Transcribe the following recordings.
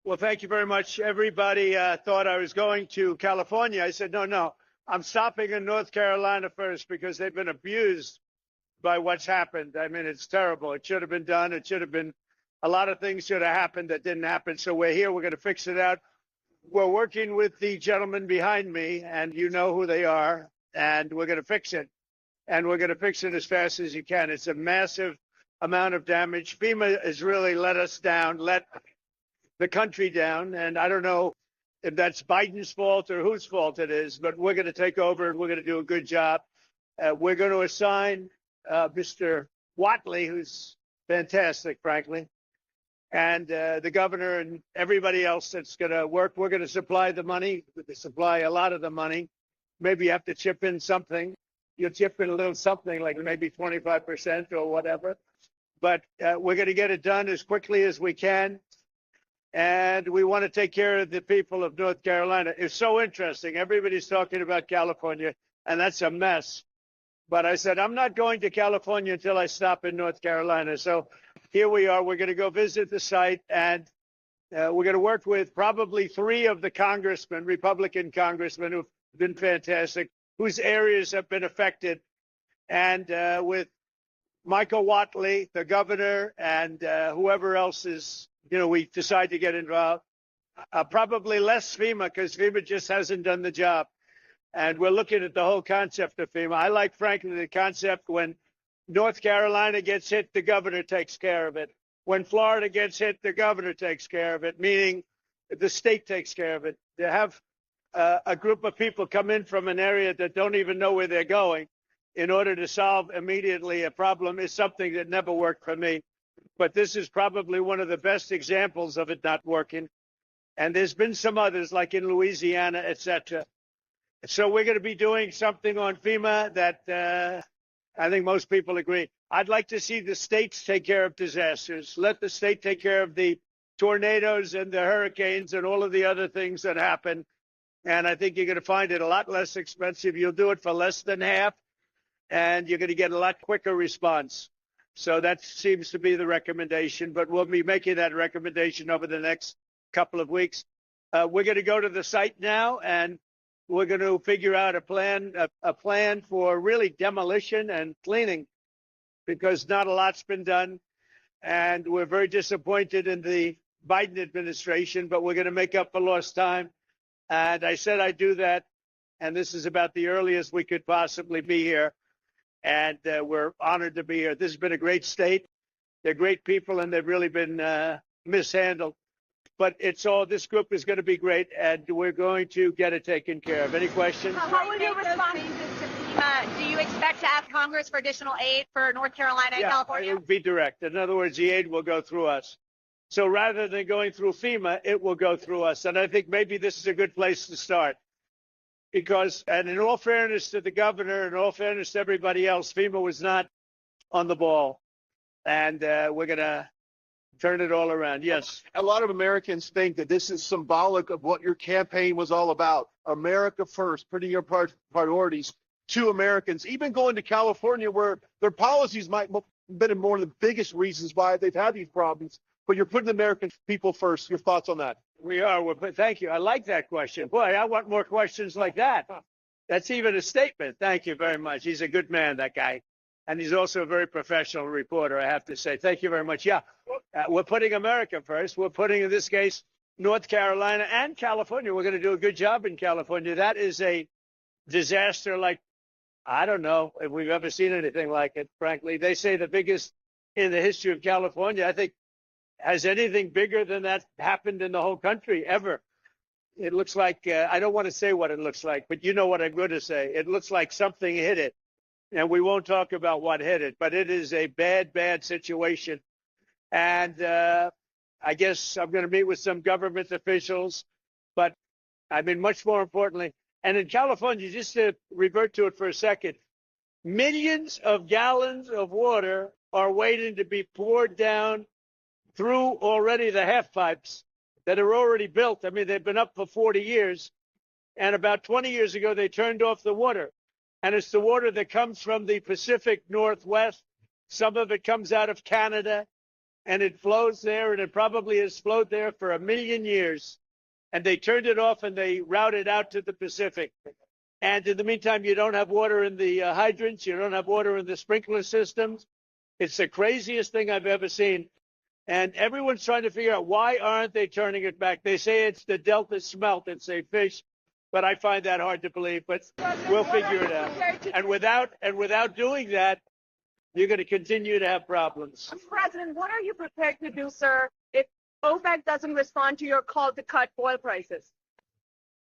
Well, thank you very much. Everybody thought I was going to California. I said, no, I'm stopping in North Carolina first because they've been abused by what's happened. I mean, it's terrible. It should have been done. It should have been a lot of things should have happened that didn't happen. So we're here. We're going to fix it out. We're working with the gentleman behind me, and you know who they are, and we're going to fix it. And we're going to fix it as fast as you can. It's a massive amount of damage. FEMA has really let us down, let the country down. And I don't know if that's Biden's fault or whose fault it is, but we're going to take over and we're going to do a good job. We're going to assign Mr. Watley, who's fantastic, frankly, and the governor and everybody else that's going to work. We're going to supply the money, supply a lot of the money. Maybe you have to chip in something. You'll chip in a little something like maybe 25% or whatever. But we're going to get it done as quickly as we can. And we want to take care of the people of North Carolina. It's so interesting. Everybody's talking about California, and that's a mess. But I said, I'm not going to California until I stop in North Carolina. So here we are. We're going to go visit the site, and we're going to work with probably 3 of the congressmen, Republican congressmen, who've been fantastic, whose areas have been affected, and with Michael Watley, the governor, and whoever else is, we decide to get involved. Probably less FEMA, because FEMA just hasn't done the job. And we're looking at the whole concept of FEMA. I like, frankly, the concept when North Carolina gets hit, the governor takes care of it. When Florida gets hit, the governor takes care of it, meaning the state takes care of it. To have a group of people come in from an area that don't even know where they're going in order to solve immediately a problem is something that never worked for me. But this is probably one of the best examples of it not working. And there's been some others, like in Louisiana, et cetera. So we're going to be doing something on FEMA that I think most people agree. I'd like to see the states take care of disasters. Let the state take care of the tornadoes and the hurricanes and all of the other things that happen. And I think you're going to find it a lot less expensive. You'll do it for less than half, and you're going to get a lot quicker response. So that seems to be the recommendation, but we'll be making that recommendation over the next couple of weeks. We're going to go to the site now, and we're going to figure out a plan for really demolition and cleaning, because not a lot's been done. And we're very disappointed in the Biden administration, but we're going to make up for lost time. And I said I'd do that. And this is about the earliest we could possibly be here. And we're honored to be here. This has been a great state. They're great people, and they've really been mishandled. But this group is going to be great, and we're going to get it taken care of. Any questions? How will you respond to FEMA? Do you expect to ask Congress for additional aid for North Carolina and California? It will be direct. In other words, the aid will go through us. So rather than going through FEMA, it will go through us. And I think maybe this is a good place to start. Because, and in all fairness to the governor, and in all fairness to everybody else, FEMA was not on the ball. And we're going to turn it all around. Yes. A lot of Americans think that this is symbolic of what your campaign was all about. America first, putting your priorities to Americans, even going to California where their policies might have been one of the biggest reasons why they've had these problems. But you're putting the American people first. Your thoughts on that? We are. Thank you. I like that question. Boy, I want more questions like that. That's even a statement. Thank you very much. He's a good man, that guy. And he's also a very professional reporter, I have to say. Thank you very much. Yeah, we're putting America first. We're putting, in this case, North Carolina and California. We're going to do a good job in California. That is a disaster like, I don't know if we've ever seen anything like it, frankly. They say the biggest in the history of California. I think, has anything bigger than that happened in the whole country ever? It looks like, I don't want to say what it looks like, but you know what I'm going to say. It looks like something hit it. And we won't talk about what hit it, but it is a bad, bad situation. And I guess I'm going to meet with some government officials. But I mean, much more importantly, and in California, just to revert to it for a second, millions of gallons of water are waiting to be poured down through already the half pipes that are already built. I mean, they've been up for 40 years. And about 20 years ago, they turned off the water. And it's the water that comes from the Pacific Northwest. Some of it comes out of Canada. and it flows there, and it probably has flowed there for 1,000,000 years. And they turned it off and they routed out to the Pacific. And in the meantime, you don't have water in the hydrants. You don't have water in the sprinkler systems. It's the craziest thing I've ever seen. And everyone's trying to figure out, why aren't they turning it back? They say it's the Delta smelt. It's a fish, but I find that hard to believe. But we'll figure it out. And without doing that, you're going to continue to have problems. President, what are you prepared to do, sir, if OPEC doesn't respond to your call to cut oil prices?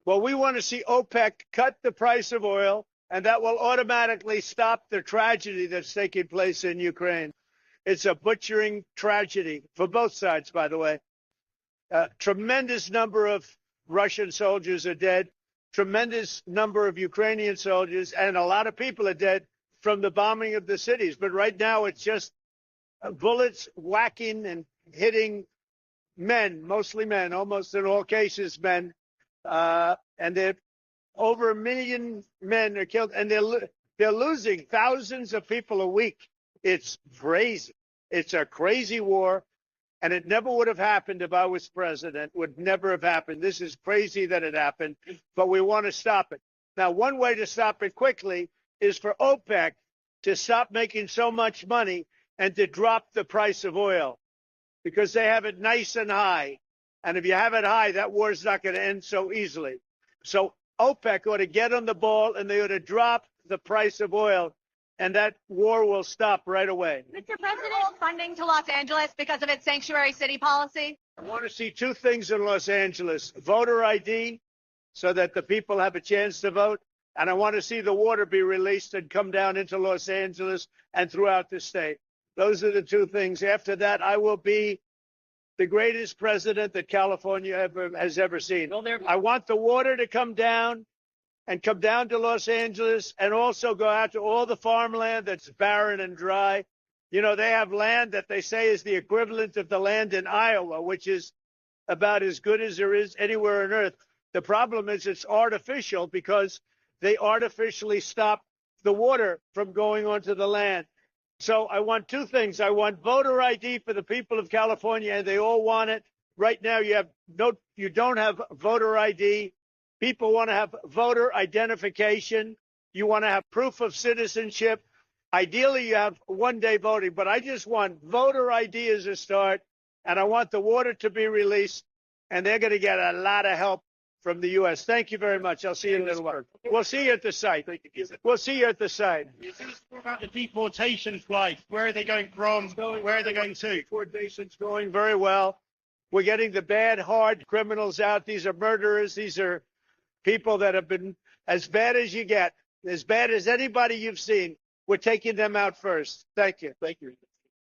Well, we want to see OPEC cut the price of oil, and that will automatically stop the tragedy that's taking place in Ukraine. It's a butchering tragedy for both sides, by the way. Tremendous number of Russian soldiers are dead. Tremendous number of Ukrainian soldiers, and a lot of people are dead from the bombing of the cities. But right now, it's just bullets whacking and hitting men, mostly men, almost in all cases men. And over 1,000,000 men are killed, and they're losing thousands of people a week. It's crazy. It's a crazy war, and it never would have happened if I was president. Would never have happened. This is crazy that it happened, but we want to stop it. Now, one way to stop it quickly is for OPEC to stop making so much money and to drop the price of oil, because they have it nice and high. And if you have it high, that war is not going to end so easily. So OPEC ought to get on the ball, and they ought to drop the price of oil, and that war will stop right away. Mr. President, funding to Los Angeles because of its sanctuary city policy? I want to see two things in Los Angeles: voter ID, so that the people have a chance to vote, and I want to see the water be released and come down into Los Angeles and throughout the state. Those are the two things. After that, I will be the greatest president that California has ever seen. I want the water to come down and come down to Los Angeles, and also go out to all the farmland that's barren and dry. You know, they have land that they say is the equivalent of the land in Iowa, which is about as good as there is anywhere on earth. The problem is it's artificial, because they artificially stop the water from going onto the land. So I want two things. I want voter ID for the people of California, and they all want it. Right now, you don't have voter ID. People want to have voter identification. You want to have proof of citizenship. Ideally, you have one-day voting, but I just want voter ID as a start, and I want the water to be released, and they're going to get a lot of help from the U.S. Thank you very much. I'll see you in a little while. We'll see you at the site. We'll see you at the site. What about the deportation flights? Where are they going from? Where are they going to? Deportation's going very well. We're getting the bad, hard criminals out. These are murderers. These are people that have been as bad as you get, as bad as anybody you've seen. We're taking them out first. Thank you. Thank you.